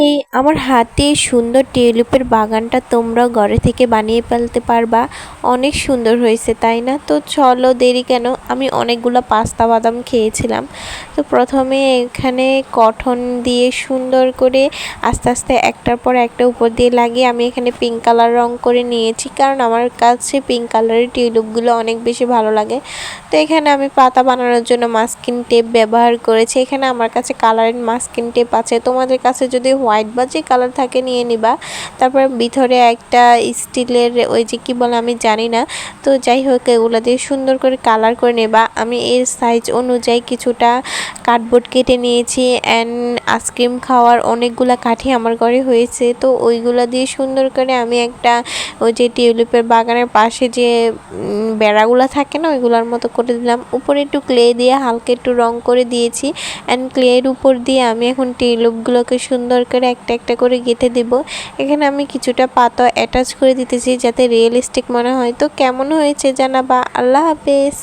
এই আমার হাতে সুন্দর টিউলিপের বাগানটা তোমরা ঘরে থেকে বানিয়ে ফেলতে পারবা। অনেক সুন্দর হয়েছে তাই না? তো চলো দেরি কেন, আমি অনেকগুলো পাস্তা বাদাম খেয়েছিলাম। তো প্রথমে এখানে কটন দিয়ে সুন্দর করে আস্তে আস্তে একটার পর একটা উপর দিয়ে লাগিয়ে আমি এখানে পিঙ্ক কালার রং করে নিয়েছি, কারণ আমার কাছে পিঙ্ক কালারের টিউলিপগুলো অনেক বেশি ভালো লাগে। তো এখানে আমি পাতা বানানোর জন্য মাস্কিং টেপ ব্যবহার করেছি। এখানে আমার কাছে কালারিং মাস্কিং টেপ আছে, তোমাদের কাছে যদি হোয়াইট বা যে কালার থাকে নিয়ে নিবা। তারপর ভিতরে একটা স্টিলের ওই যে কি বলে আমি জানি না, তো যাই হোক এগুলো দিয়ে সুন্দর করে কালার করে নেবা। আমি এর সাইজ অনুযায়ী কিছুটা কার্ডবোর্ড কেটে নিয়েছি অ্যান্ড আইসক্রিম খাওয়ার অনেকগুলো কাঠি আমার ঘরে হয়েছে, তো ওইগুলো দিয়ে সুন্দর করে আমি একটা ওই যে টিউলিপের বাগানের পাশে যে বেড়াগুলো থাকে না ওইগুলোর মতো করে দিলাম। উপরে একটু ক্লে দিয়ে হালকা একটু রং করে দিয়েছি অ্যান্ড ক্লের উপর দিয়ে আমি এখন টিউলিপগুলোকে সুন্দর করে একটা একটা করে গেঁথে দেব। এখানে আমি কিছুটা পাতা অ্যাটাচ করে দিতেছি যাতে রিয়েলিস্টিক মনে হয়। তো কেমন হয়েছে জানাবা। আল্লাহ হাফেজ।